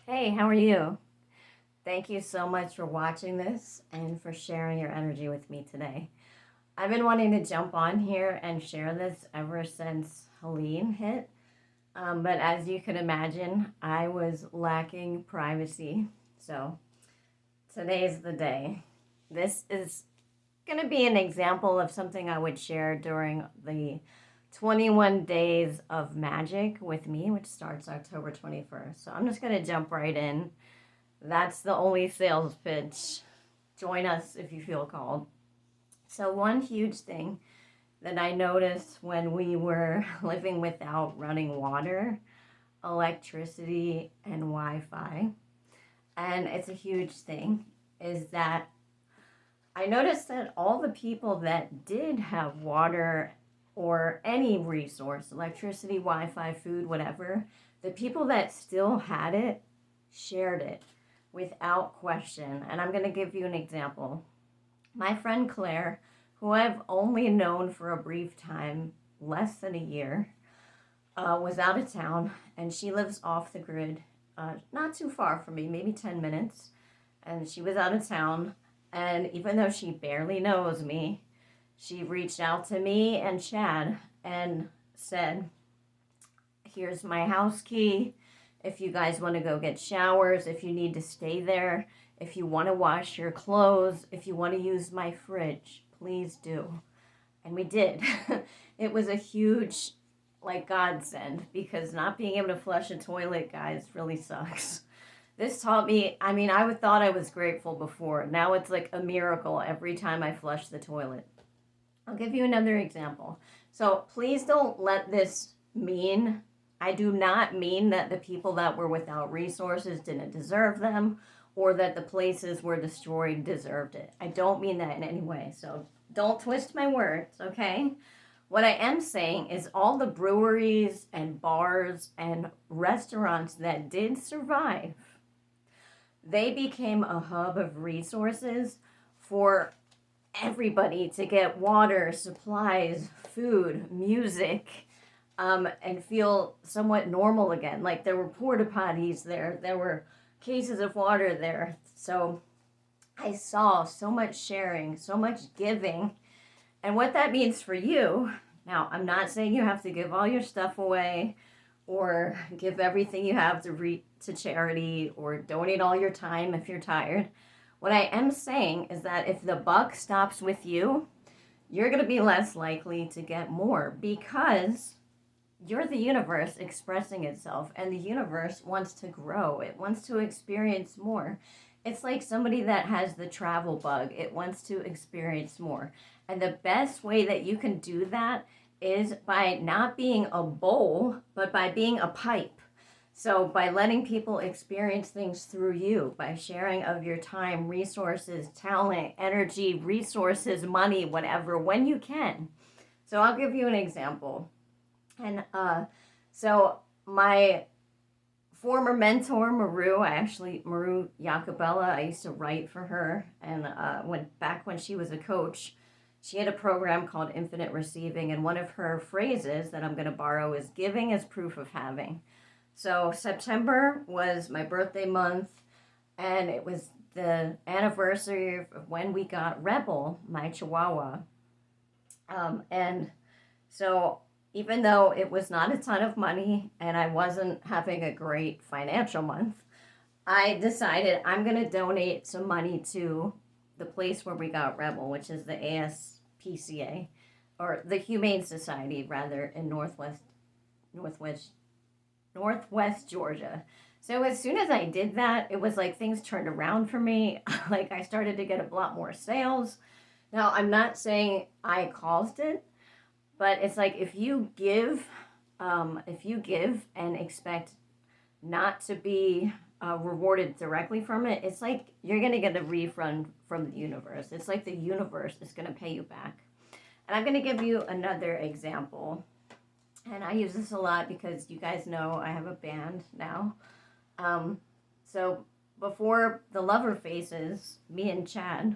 Hey, how are you? Thank you so much for watching this and for sharing your energy with me today. I've been wanting to jump on here and share this ever since Helene hit. But as you can imagine, I was lacking privacy. So today's the day. This is going to be an example of something I would share during the 21 days of magic with me, which starts October 21st. So I'm just going to jump right in. That's the only sales pitch. Join us if you feel called. So, one huge thing that I noticed when we were living without running water, electricity, and Wi Fi, and it's a huge thing, is that I noticed that all the people that did have water or any resource, electricity, Wi Fi, food, whatever, the people that still had it shared it without question. And I'm going to give you an example. My friend Claire, who I've only known for a brief time, less than a year, was out of town and she lives off the grid, not too far from me, maybe 10 minutes. And she was out of town. And even though she barely knows me, she reached out to me and Chad and said, "Here's my house key. If you guys want to go get showers, if you need to stay there, if you want to wash your clothes, if you want to use my fridge, please do." And we did. It was a huge, like, godsend because not being able to flush a toilet, guys, really sucks. This taught me, I thought I was grateful before. Now it's like a miracle every time I flush the toilet. I'll give you another example. So please don't let this mean, I do not mean that the people that were without resources didn't deserve them or that the places were destroyed deserved it. I don't mean that in any way. So don't twist my words, okay? What I am saying is all the breweries and bars and restaurants that did survive, they became a hub of resources for everybody to get water, supplies, food, music, and feel somewhat normal again. Like there were porta potties there were cases of water there. So I saw so much sharing, so much giving. And what that means for you, now I'm not saying you have to give all your stuff away or give everything you have to charity or donate all your time if you're tired. What I am saying is that if the buck stops with you, you're going to be less likely to get more because you're the universe expressing itself, and the universe wants to grow. It wants to experience more. It's like somebody that has the travel bug, it wants to experience more. And the best way that you can do that is by not being a bowl, but by being a pipe. So, by letting people experience things through you, by sharing of your time, resources, talent, energy, resources, money, whatever, when you can. So, I'll give you an example. And so, my former mentor, Maru Jacobella, I used to write for her. And when she was a coach, she had a program called Infinite Receiving. And one of her phrases that I'm going to borrow is giving is proof of having. So September was my birthday month, and it was the anniversary of when we got Rebel, my Chihuahua. And so even though it was not a ton of money and I wasn't having a great financial month, I decided I'm going to donate some money to the place where we got Rebel, which is the ASPCA, or the Humane Society, rather, in Northwest Georgia. So as soon as I did that, it was like things turned around for me. Like I started to get a lot more sales. Now, I'm not saying I caused it, but it's like if you give and expect not to be rewarded directly from it, it's like you're going to get a refund from the universe. It's like the universe is going to pay you back. And I'm going to give you another example. And I use this a lot because you guys know I have a band now. So before the Lover Faces, me and Chad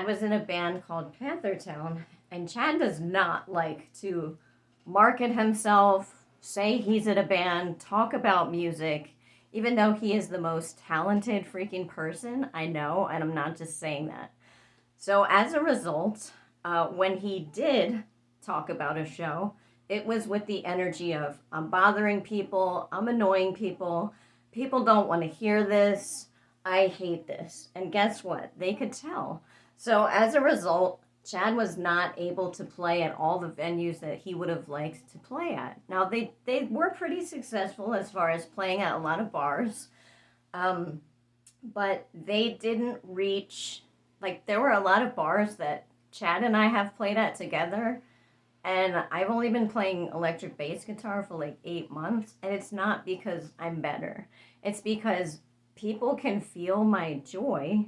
was in a band called Panther Town. And Chad does not like to market himself, say he's in a band, talk about music. even though he is the most talented freaking person I know, and I'm not just saying that. So as a result, when he did talk about a show, it was with the energy of, I'm bothering people, I'm annoying people, people don't want to hear this, I hate this. And guess what? They could tell. So as a result, Chad was not able to play at all the venues that he would have liked to play at. Now, they were pretty successful as far as playing at a lot of bars, but they didn't reach, like, there were a lot of bars that Chad and I have played at together, and I've only been playing electric bass guitar for like 8 months, and it's not because I'm better. It's because people can feel my joy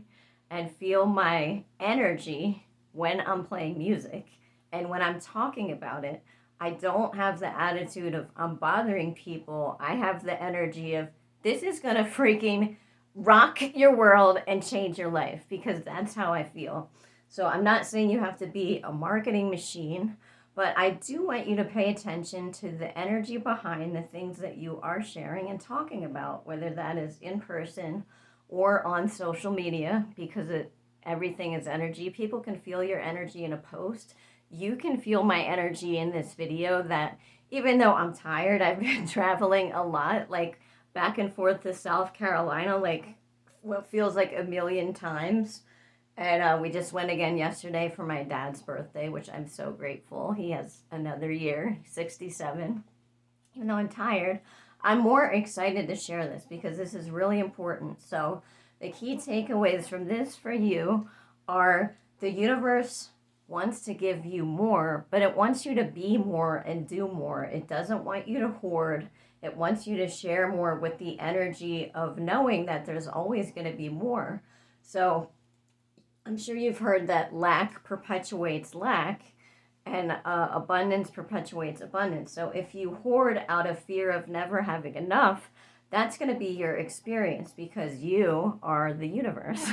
and feel my energy when I'm playing music. And when I'm talking about it, I don't have the attitude of I'm bothering people. I have the energy of this is gonna freaking rock your world and change your life, because that's how I feel. So I'm not saying you have to be a marketing machine, but I do want you to pay attention to the energy behind the things that you are sharing and talking about, whether that is in person or on social media, because everything is energy. People can feel your energy in a post. You can feel my energy in this video, that even though I'm tired, I've been traveling a lot, like back and forth to South Carolina, like what feels like a million times. And we just went again yesterday for my dad's birthday, which I'm so grateful. He has another year, 67. Even though I'm tired, I'm more excited to share this because this is really important. So the key takeaways from this for you are the universe wants to give you more, but it wants you to be more and do more. It doesn't want you to hoard. It wants you to share more with the energy of knowing that there's always going to be more. So I'm sure you've heard that lack perpetuates lack, and abundance perpetuates abundance. So if you hoard out of fear of never having enough, that's going to be your experience, because you are the universe.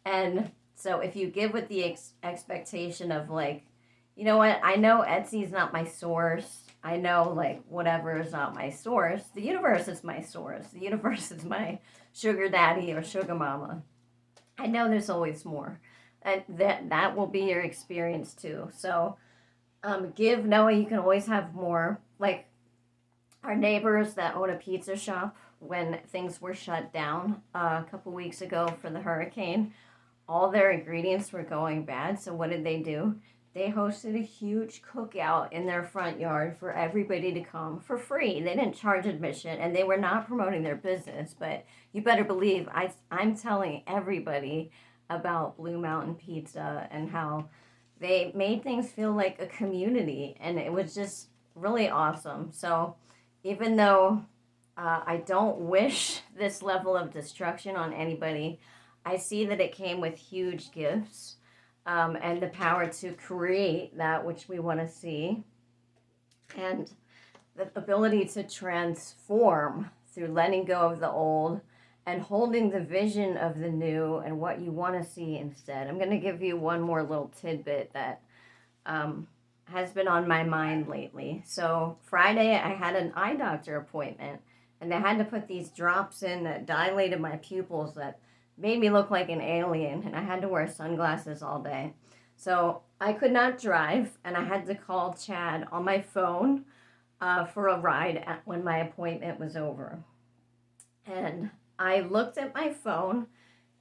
And so if you give with the expectation of like, you know what, I know Etsy's not my source. I know like whatever is not my source. The universe is my source. The universe is my sugar daddy or sugar mama. I know there's always more. And that will be your experience too. So give knowing you can always have more. Like our neighbors that own a pizza shop, when things were shut down a couple weeks ago for the hurricane, all their ingredients were going bad. So what did they do? They hosted a huge cookout in their front yard for everybody to come for free. They didn't charge admission, and they were not promoting their business. But you better believe I'm telling everybody about Blue Mountain Pizza and how they made things feel like a community. And it was just really awesome. So even though I don't wish this level of destruction on anybody, I see that it came with huge gifts. And the power to create that which we want to see, and the ability to transform through letting go of the old and holding the vision of the new and what you want to see instead. I'm going to give you one more little tidbit that has been on my mind lately. So Friday, I had an eye doctor appointment, and they had to put these drops in that dilated my pupils that made me look like an alien, and I had to wear sunglasses all day. So I could not drive, and I had to call Chad on my phone for a ride when my appointment was over. And I looked at my phone,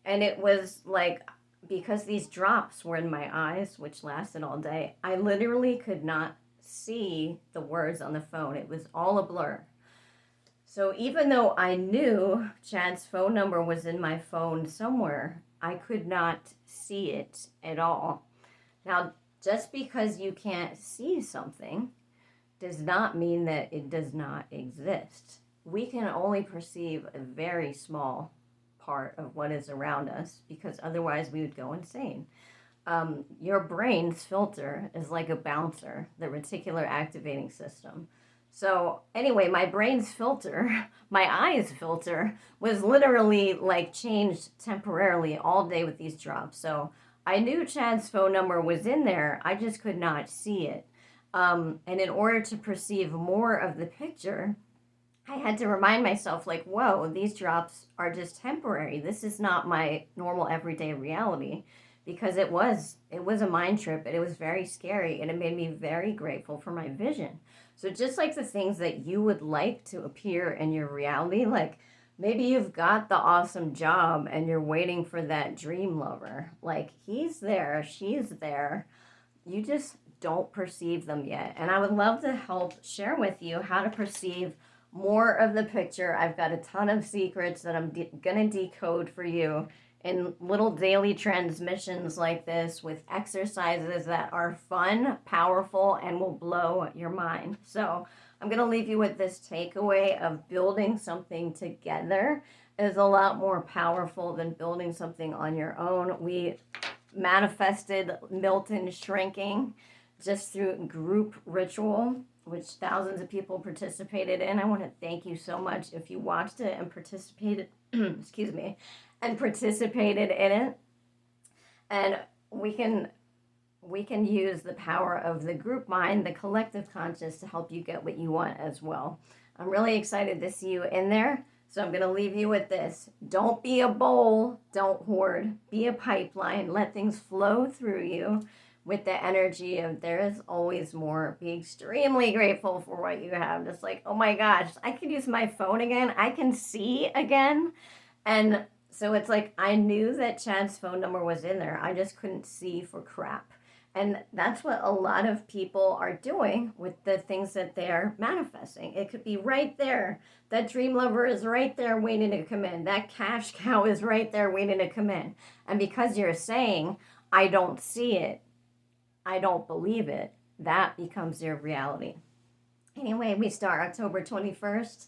and it was like, because these drops were in my eyes, which lasted all day, I literally could not see the words on the phone. It was all a blur. So even though I knew Chad's phone number was in my phone somewhere, I could not see it at all. Now, just because you can't see something does not mean that it does not exist. We can only perceive a very small part of what is around us, because otherwise we would go insane. Your brain's filter is like a bouncer, the reticular activating system. So anyway, my brain's filter, my eyes filter, was literally like changed temporarily all day with these drops. So I knew Chad's phone number was in there. I just could not see it. And in order to perceive more of the picture, I had to remind myself, like, whoa, these drops are just temporary. This is not my normal everyday reality, because it was a mind trip, and it was very scary, and it made me very grateful for my vision. So just like the things that you would like to appear in your reality, like maybe you've got the awesome job and you're waiting for that dream lover. Like he's there, she's there. You just don't perceive them yet. And I would love to help share with you how to perceive more of the picture. I've got a ton of secrets that I'm going to decode for you in little daily transmissions like this, with exercises that are fun, powerful, and will blow your mind. So I'm going to leave you with this takeaway of building something together is a lot more powerful than building something on your own. We manifested Milton shrinking just through group ritual, which thousands of people participated in. I want to thank you so much if you watched it and participated, excuse me, and participated in it. And we can use the power of the group mind, the collective conscious, to help you get what you want as well. I'm really excited to see you in there. So I'm going to leave you with this. Don't be a bowl. Don't hoard. Be a pipeline. Let things flow through you with the energy of there is always more. Be extremely grateful for what you have. Just like, oh my gosh, I could use my phone again. I can see again. And so it's like I knew that Chad's phone number was in there. I just couldn't see for crap. And that's what a lot of people are doing with the things that they're manifesting. It could be right there. That dream lover is right there waiting to come in. That cash cow is right there waiting to come in. And because you're saying, I don't see it, I don't believe it, that becomes your reality. Anyway, we start October 21st.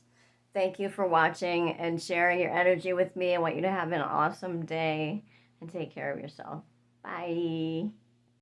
Thank you for watching and sharing your energy with me. I want you to have an awesome day and take care of yourself. Bye.